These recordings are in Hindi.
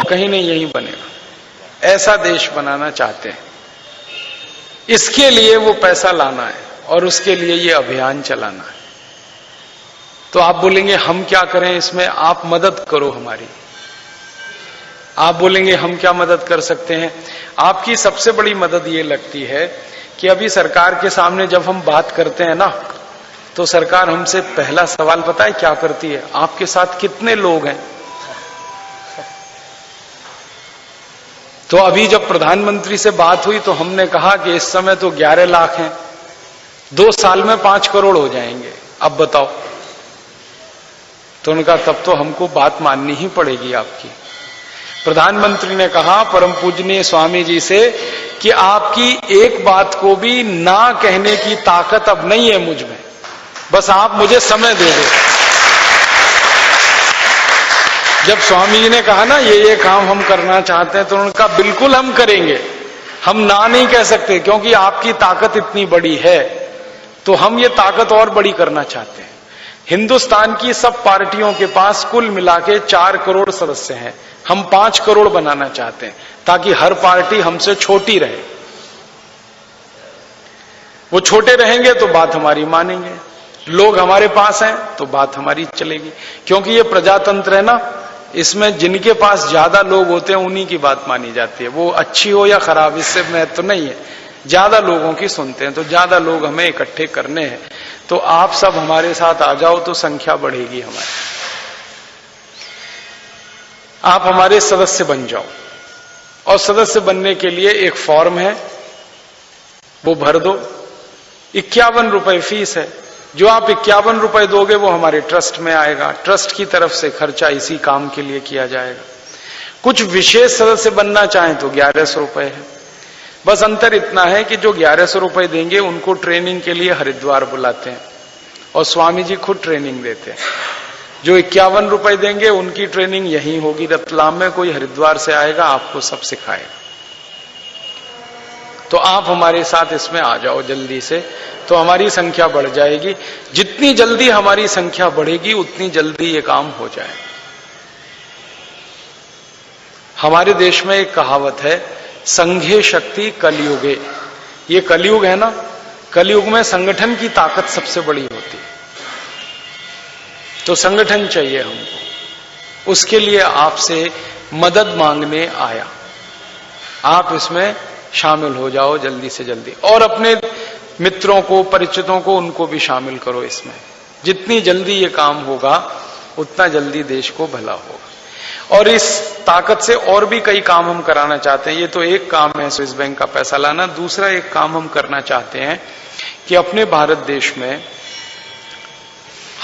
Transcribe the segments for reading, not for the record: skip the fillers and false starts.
कहीं नहीं यहीं बनेगा। ऐसा देश बनाना चाहते हैं, इसके लिए वो पैसा लाना है और उसके लिए ये अभियान चलाना है। तो आप बोलेंगे हम क्या करें इसमें? आप मदद करो हमारी। आप बोलेंगे हम क्या मदद कर सकते हैं? आपकी सबसे बड़ी मदद ये लगती है कि अभी सरकार के सामने जब हम बात करते हैं ना, तो सरकार हमसे पहला सवाल पता है क्या करती है? आपके साथ कितने लोग हैं? तो अभी जब प्रधानमंत्री से बात हुई तो हमने कहा कि इस समय तो 11 लाख हैं, 2 साल में 5 करोड़ हो जाएंगे, अब बताओ। तो उनका तब तो हमको बात माननी ही पड़ेगी आपकी। प्रधानमंत्री ने कहा परम पूजनीय स्वामी जी से कि आपकी एक बात को भी ना कहने की ताकत अब नहीं है मुझ में, बस आप मुझे समय दे दो। जब स्वामी जी ने कहा ना ये काम हम करना चाहते हैं, तो उन्होंने कहा बिल्कुल हम करेंगे, हम ना नहीं कह सकते क्योंकि आपकी ताकत इतनी बड़ी है, तो हम ये ताकत और बड़ी करना चाहते हैं। हिंदुस्तान की सब पार्टियों के पास कुल मिला के 4 करोड़ सदस्य हैं, हम 5 करोड़ बनाना चाहते हैं ताकि हर पार्टी हमसे छोटी रहे। वो छोटे रहेंगे तो बात हमारी मानेंगे, लोग हमारे पास हैं तो बात हमारी चलेगी, क्योंकि ये प्रजातंत्र है ना, इसमें जिनके पास ज्यादा लोग होते हैं उन्हीं की बात मानी जाती है। वो अच्छी हो या खराब इससे महत्व तो नहीं है, ज्यादा लोगों की सुनते हैं, तो ज्यादा लोग हमें इकट्ठे करने हैं। तो आप सब हमारे साथ आ जाओ तो संख्या बढ़ेगी हमारी। आप हमारे सदस्य बन जाओ, और सदस्य बनने के लिए एक फॉर्म है, वो भर दो। 51 रुपए फीस है। जो आप 51 रुपए दोगे वो हमारे ट्रस्ट में आएगा, ट्रस्ट की तरफ से खर्चा इसी काम के लिए किया जाएगा। कुछ विशेष सदस्य बनना चाहें तो 1100 रुपए है। बस अंतर इतना है कि जो 1100 रुपए देंगे उनको ट्रेनिंग के लिए हरिद्वार बुलाते हैं और स्वामी जी खुद ट्रेनिंग देते हैं। जो 51 रुपए देंगे उनकी ट्रेनिंग यहीं होगी रतलाम में, कोई हरिद्वार से आएगा आपको सब सिखाएगा। तो आप हमारे साथ इसमें आ जाओ जल्दी से, तो हमारी संख्या बढ़ जाएगी। जितनी जल्दी हमारी संख्या बढ़ेगी उतनी जल्दी ये काम हो जाए। हमारे देश में एक कहावत है, संघे शक्ति कलयुगे। ये कलयुग है ना, कलयुग में संगठन की ताकत सबसे बड़ी होती है। तो संगठन चाहिए हमको, उसके लिए आपसे मदद मांगने आया। आप इसमें शामिल हो जाओ जल्दी से जल्दी, और अपने मित्रों को, परिचितों को, उनको भी शामिल करो इसमें। जितनी जल्दी ये काम होगा उतना जल्दी देश को भला होगा। और इस ताकत से और भी कई काम हम कराना चाहते हैं। ये तो एक काम है स्विस बैंक का पैसा लाना। दूसरा एक काम हम करना चाहते हैं कि अपने भारत देश में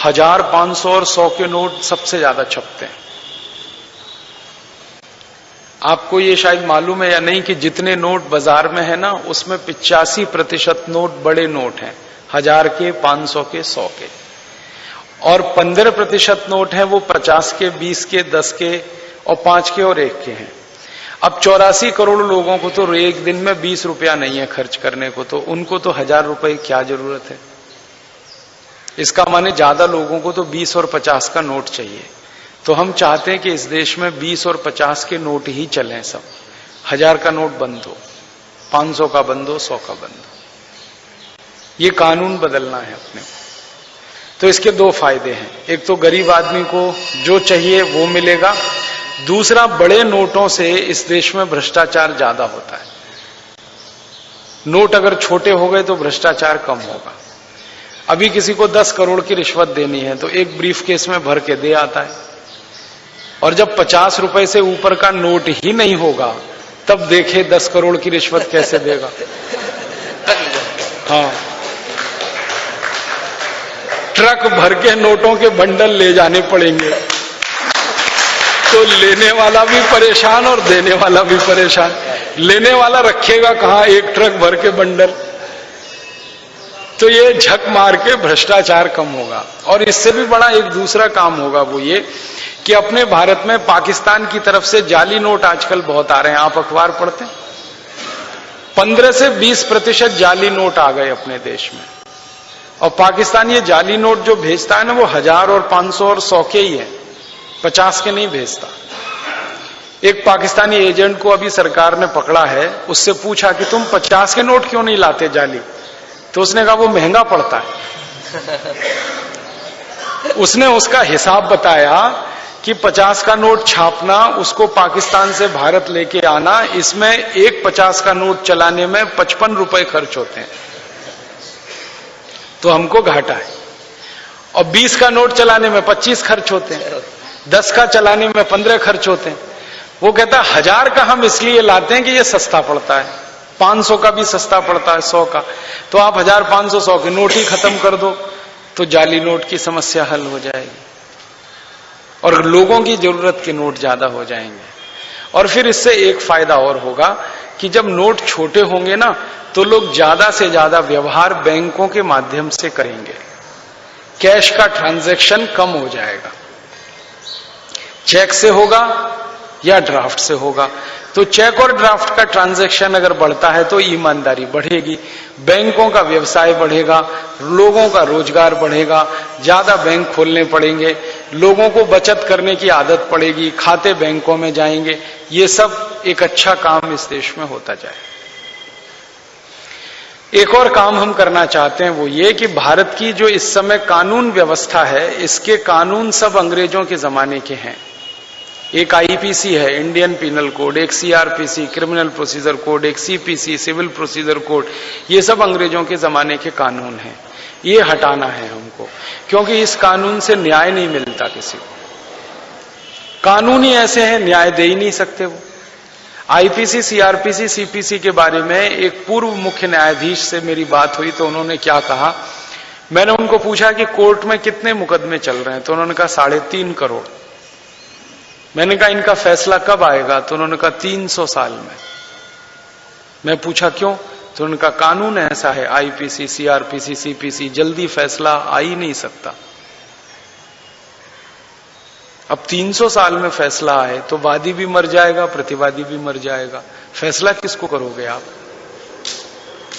1000, 500 और 100 के नोट सबसे ज्यादा छपते हैं। आपको ये शायद मालूम है या नहीं कि जितने नोट बाजार में है ना, उसमें 85% नोट बड़े नोट हैं, 1000 के, 500 के, 100 के, और 15% नोट हैं वो 50 के, 20 के, 10 के और 5 के और 1 के हैं। अब 84 करोड़ लोगों को तो एक दिन में 20 रुपया नहीं है खर्च करने को, तो उनको तो 1000 रुपए की क्या जरूरत है। इसका माने ज्यादा लोगों को तो 20 और 50 का नोट चाहिए। तो हम चाहते हैं कि इस देश में 20 और 50 के नोट ही चलें सब। 1000 का नोट बंद हो, 500 का बंद हो, 100 का बंद हो। ये कानून बदलना है अपने को। तो इसके 2 फायदे हैं। एक तो गरीब आदमी को जो चाहिए वो मिलेगा। दूसरा, बड़े नोटों से इस देश में भ्रष्टाचार ज्यादा होता है। नोट अगर छोटे हो गए तो भ्रष्टाचार कम होगा। अभी किसी को 10 करोड़ की रिश्वत देनी है तो एक ब्रीफ केस में भर के दे आता है, और जब 50 रुपए से ऊपर का नोट ही नहीं होगा तब देखे 10 करोड़ की रिश्वत कैसे देगा। हाँ, ट्रक भर के नोटों के बंडल ले जाने पड़ेंगे, तो लेने वाला भी परेशान और देने वाला भी परेशान। लेने वाला रखेगा कहां एक ट्रक भर के बंडल। तो ये झक मार के भ्रष्टाचार कम होगा। और इससे भी बड़ा एक दूसरा काम होगा, वो ये कि अपने भारत में पाकिस्तान की तरफ से जाली नोट आजकल बहुत आ रहे हैं। आप अखबार पढ़ते हैं, 15 से 20% जाली नोट आ गए अपने देश में। और पाकिस्तान ये जाली नोट जो भेजता है ना, वो 1000 और 500 और 100 के ही है, 50 के नहीं भेजता। एक पाकिस्तानी एजेंट को अभी सरकार ने पकड़ा है, उससे पूछा कि तुम 50 के नोट क्यों नहीं लाते जाली, तो उसने कहा वो महंगा पड़ता है। उसने उसका हिसाब बताया कि 50 का नोट छापना, उसको पाकिस्तान से भारत लेके आना, इसमें एक 50 का नोट चलाने में 55 रुपए खर्च होते हैं, तो हमको घाटा है। और 20 का नोट चलाने में 25 खर्च होते हैं, 10 का चलाने में 15 खर्च होते हैं। वो कहता है 1000 का हम इसलिए लाते हैं कि ये सस्ता पड़ता है, 500 का भी सस्ता पड़ता है, 100 का। तो आप 1000, 500, 100 के नोट ही खत्म कर दो तो जाली नोट की समस्या हल हो जाएगी और लोगों की जरूरत के नोट ज्यादा हो जाएंगे। और फिर इससे एक फायदा और होगा कि जब नोट छोटे होंगे ना, तो लोग ज्यादा से ज्यादा व्यवहार बैंकों के माध्यम से करेंगे, कैश का ट्रांजैक्शन कम हो जाएगा। चेक से होगा या ड्राफ्ट से होगा, तो चेक और ड्राफ्ट का ट्रांजैक्शन अगर बढ़ता है तो ईमानदारी बढ़ेगी, बैंकों का व्यवसाय बढ़ेगा, लोगों का रोजगार बढ़ेगा, ज्यादा बैंक खोलने पड़ेंगे, लोगों को बचत करने की आदत पड़ेगी, खाते बैंकों में जाएंगे। ये सब एक अच्छा काम इस देश में होता जाए। एक और काम हम करना चाहते हैं, वो ये कि भारत की जो इस समय कानून व्यवस्था है, इसके कानून सब अंग्रेजों के जमाने के हैं। एक आईपीसी है, इंडियन पिनल कोड, एक सीआरपीसी, क्रिमिनल प्रोसीजर कोड, एक सीपीसी, सिविल प्रोसीजर कोड, ये सब अंग्रेजों के जमाने के कानून हैं। ये हटाना है हमको, क्योंकि इस कानून से न्याय नहीं मिलता किसी को। कानून ही ऐसे हैं, न्याय दे ही नहीं सकते वो। आईपीसी, सीआरपीसी, सीपीसी के बारे में एक पूर्व मुख्य न्यायाधीश से मेरी बात हुई तो उन्होंने क्या कहा, मैंने उनको पूछा कि कोर्ट में कितने मुकदमे चल रहे हैं, तो उन्होंने कहा 3.5 करोड़। मैंने कहा इनका फैसला कब आएगा, तो उन्होंने कहा 300 साल में। मैं पूछा क्यों, तो उन्होंने कहा कानून ऐसा है, आईपीसी, सीआरपीसी, सीपीसी, जल्दी फैसला आ ही नहीं सकता। अब 300 साल में फैसला आए तो वादी भी मर जाएगा, प्रतिवादी भी मर जाएगा, फैसला किसको करोगे आप?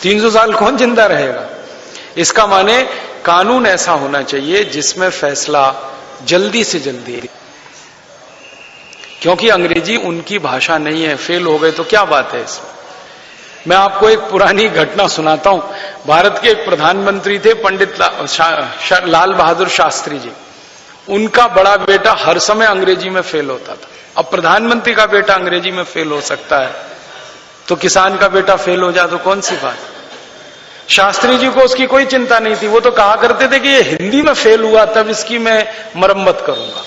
300 साल कौन जिंदा रहेगा? इसका माने कानून ऐसा होना चाहिए जिसमें फैसला जल्दी से जल्दी, क्योंकि अंग्रेजी उनकी भाषा नहीं है। फेल हो गए तो क्या बात है इसमें। मैं आपको एक पुरानी घटना सुनाता हूं। भारत के एक प्रधानमंत्री थे, पंडित लाल बहादुर शास्त्री जी। उनका बड़ा बेटा हर समय अंग्रेजी में फेल होता था। अब प्रधानमंत्री का बेटा अंग्रेजी में फेल हो सकता है, तो किसान का बेटा फेल हो जाए तो कौन सी बात। शास्त्री जी को उसकी कोई चिंता नहीं थी। वो तो कहा करते थे कि ये हिंदी में फेल हुआ तब इसकी मैं मरम्मत करूंगा,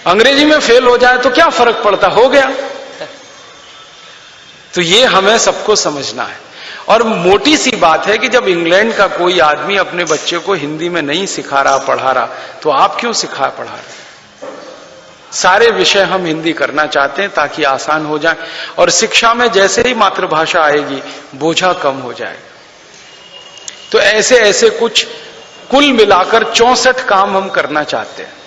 अंग्रेजी में फेल हो जाए तो क्या फर्क पड़ता, हो गया। तो ये हमें सबको समझना है। और मोटी सी बात है कि जब इंग्लैंड का कोई आदमी अपने बच्चे को हिंदी में नहीं सिखा रहा, पढ़ा रहा, तो आप क्यों सिखा पढ़ा रहे? सारे विषय हम हिंदी करना चाहते हैं ताकि आसान हो जाए, और शिक्षा में जैसे ही मातृभाषा आएगी बोझा कम हो जाएगा। तो ऐसे ऐसे कुछ कुल मिलाकर 64 काम हम करना चाहते हैं।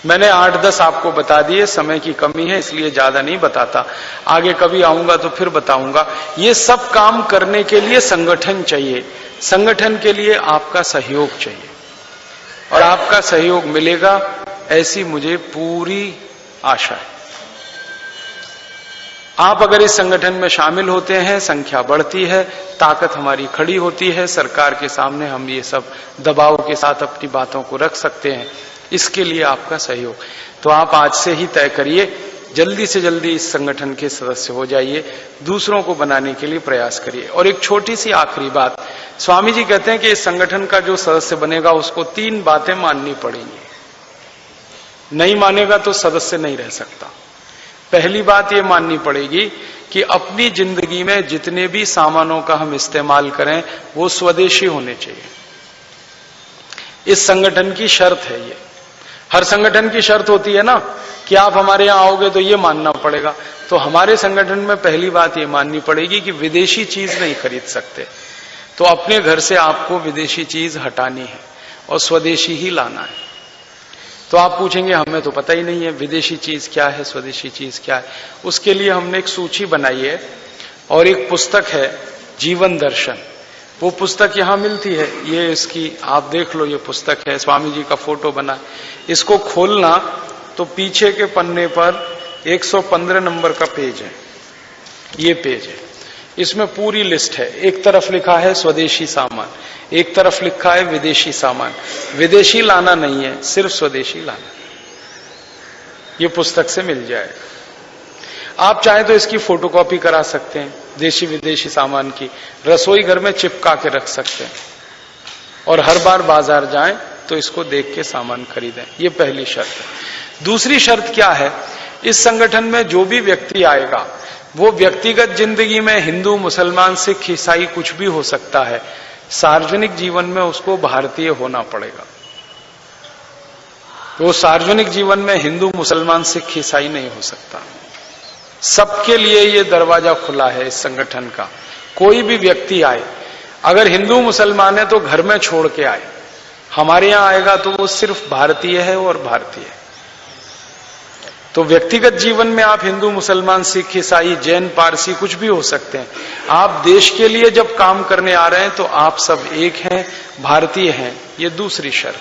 मैंने 8-10 आपको बता दिए, समय की कमी है इसलिए ज्यादा नहीं बताता, आगे कभी आऊंगा तो फिर बताऊंगा। ये सब काम करने के लिए संगठन चाहिए, संगठन के लिए आपका सहयोग चाहिए, और आपका सहयोग मिलेगा ऐसी मुझे पूरी आशा है। आप अगर इस संगठन में शामिल होते हैं, संख्या बढ़ती है, ताकत हमारी खड़ी होती है, सरकार के सामने हम ये सब दबाव के साथ अपनी बातों को रख सकते हैं। इसके लिए आपका सहयोग, तो आप आज से ही तय करिए, जल्दी से जल्दी इस संगठन के सदस्य हो जाइए, दूसरों को बनाने के लिए प्रयास करिए। और एक छोटी सी आखिरी बात, स्वामी जी कहते हैं कि इस संगठन का जो सदस्य बनेगा उसको 3 बातें माननी पड़ेंगी, नहीं मानेगा तो सदस्य नहीं रह सकता। पहली बात ये माननी पड़ेगी कि अपनी जिंदगी में जितने भी सामानों का हम इस्तेमाल करें वो स्वदेशी होने चाहिए। इस संगठन की शर्त है ये। हर संगठन की शर्त होती है ना कि आप हमारे यहां आओगे तो ये मानना पड़ेगा। तो हमारे संगठन में पहली बात ये माननी पड़ेगी कि विदेशी चीज नहीं खरीद सकते, तो अपने घर से आपको विदेशी चीज हटानी है और स्वदेशी ही लाना है। तो आप पूछेंगे हमें तो पता ही नहीं है विदेशी चीज क्या है, स्वदेशी चीज क्या है। उसके लिए हमने एक सूची बनाई है और एक पुस्तक है जीवन दर्शन, वो पुस्तक यहां मिलती है। ये इसकी आप देख लो, ये पुस्तक है, स्वामी जी का फोटो बना। इसको खोलना तो पीछे के पन्ने पर 115 नंबर का पेज है, ये पेज है। इसमें पूरी लिस्ट है। एक तरफ लिखा है स्वदेशी सामान, एक तरफ लिखा है विदेशी सामान। विदेशी लाना नहीं है, सिर्फ स्वदेशी लाना। ये पुस्तक से मिल जाएगा। आप चाहें तो इसकी फोटोकॉपी करा सकते हैं, देशी विदेशी सामान की, रसोई घर में चिपका के रख सकते हैं, और हर बार बाजार जाएं तो इसको देख के सामान खरीदें। ये पहली शर्त है। दूसरी शर्त क्या है? इस संगठन में जो भी व्यक्ति आएगा वो व्यक्तिगत जिंदगी में हिंदू, मुसलमान, सिख, ईसाई कुछ भी हो सकता है, सार्वजनिक जीवन में उसको भारतीय होना पड़ेगा। तो सार्वजनिक जीवन में हिंदू, मुसलमान, सिख, ईसाई नहीं हो सकता। सबके लिए ये दरवाजा खुला है इस संगठन का। कोई भी व्यक्ति आए, अगर हिंदू मुसलमान है तो घर में छोड़ के आए, हमारे यहां आएगा तो वो सिर्फ भारतीय है और भारतीय है। तो व्यक्तिगत जीवन में आप हिंदू, मुसलमान, सिख, ईसाई, जैन, पारसी कुछ भी हो सकते हैं। आप देश के लिए जब काम करने आ रहे हैं तो आप सब एक हैं, भारतीय हैं। ये दूसरी शर्त।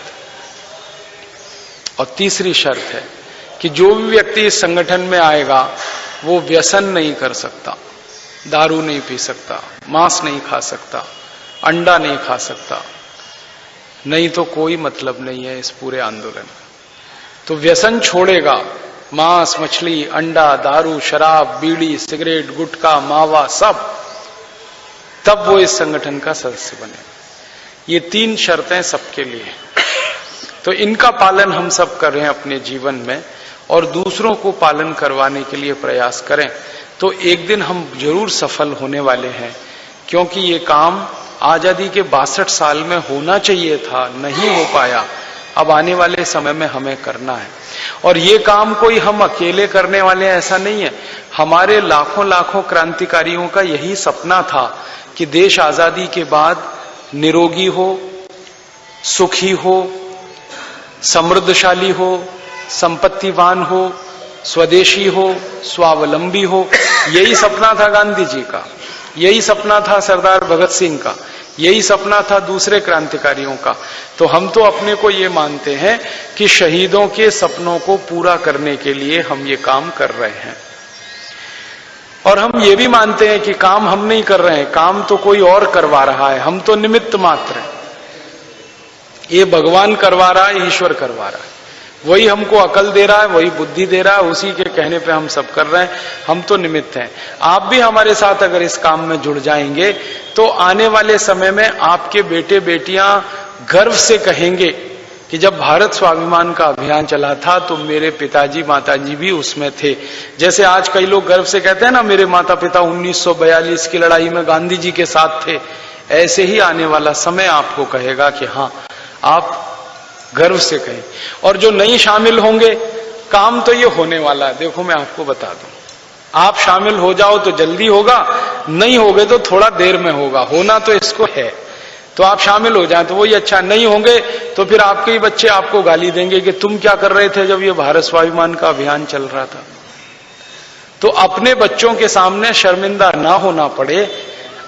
और तीसरी शर्त है कि जो भी व्यक्ति इस संगठन में आएगा वो व्यसन नहीं कर सकता, दारू नहीं पी सकता, मांस नहीं खा सकता, अंडा नहीं खा सकता, नहीं तो कोई मतलब नहीं है इस पूरे आंदोलन का। तो व्यसन छोड़ेगा, मांस, मछली, अंडा, दारू, शराब, बीड़ी, सिगरेट, गुटखा, मावा, सब, तब वो इस संगठन का सदस्य बनेगा। ये 3 शर्तें सबके लिए। तो इनका पालन हम सब कर रहे हैं अपने जीवन में, और दूसरों को पालन करवाने के लिए प्रयास करें तो एक दिन हम जरूर सफल होने वाले हैं। क्योंकि ये काम आजादी के 62 साल में होना चाहिए था, नहीं हो पाया। अब आने वाले समय में हमें करना है। और ये काम कोई हम अकेले करने वाले हैं ऐसा नहीं है। हमारे लाखों लाखों क्रांतिकारियों का यही सपना था कि देश आजादी के बाद निरोगी हो, सुखी हो, समृद्धशाली हो, संपत्तिवान हो, स्वदेशी हो, स्वावलंबी हो। यही सपना था गांधी जी का, यही सपना था सरदार भगत सिंह का, यही सपना था दूसरे क्रांतिकारियों का। तो हम तो अपने को ये मानते हैं कि शहीदों के सपनों को पूरा करने के लिए हम ये काम कर रहे हैं। और हम ये भी मानते हैं कि काम हम नहीं कर रहे हैं, काम तो कोई और करवा रहा है, हम तो निमित्त मात्र हैं। ये भगवान करवा रहा है, ईश्वर करवा रहा है, वही हमको अकल दे रहा है, वही बुद्धि दे रहा है, उसी के कहने पे हम सब कर रहे हैं। हम तो निमित्त हैं। आप भी हमारे साथ अगर इस काम में जुड़ जाएंगे तो आने वाले समय में आपके बेटे बेटियां गर्व से कहेंगे कि जब भारत स्वाभिमान का अभियान चला था तो मेरे पिताजी माताजी भी उसमें थे। जैसे आज कई लोग गर्व से कहते हैं ना, मेरे माता पिता 1942 की लड़ाई में गांधी जी के साथ थे। ऐसे ही आने वाला समय आपको कहेगा कि हाँ, आप गर्व से कहें। और जो नहीं शामिल होंगे, काम तो ये होने वाला है। देखो मैं आपको बता दूं, आप शामिल हो जाओ तो जल्दी होगा, नहीं होगे तो थोड़ा देर में होगा। होना तो इसको है, तो आप शामिल हो जाएं तो वही अच्छा। नहीं होंगे तो फिर आपके ही बच्चे आपको गाली देंगे कि तुम क्या कर रहे थे जब ये भारत स्वाभिमान का अभियान चल रहा था। तो अपने बच्चों के सामने शर्मिंदा ना होना पड़े,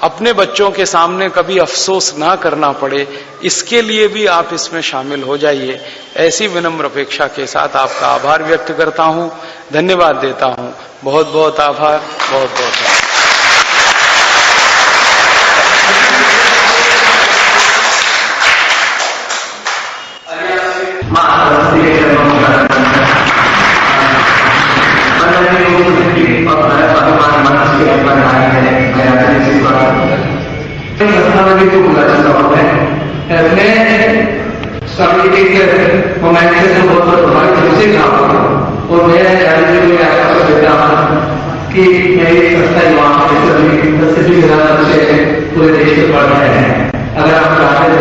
अपने बच्चों के सामने कभी अफसोस ना करना पड़े, इसके लिए भी आप इसमें शामिल हो जाइए। ऐसी विनम्र अपेक्षा के साथ आपका आभार व्यक्त करता हूं, धन्यवाद देता हूं। बहुत बहुत आभार, बहुत बहुत आभार। मोमेंट से बहुत प्रभावित उसे काम और मैं जानने को आशा देता हूँ कि मेरी संस्था वहाँ से पूरे देश में पढ़ रहे हैं। अगर आप चाहते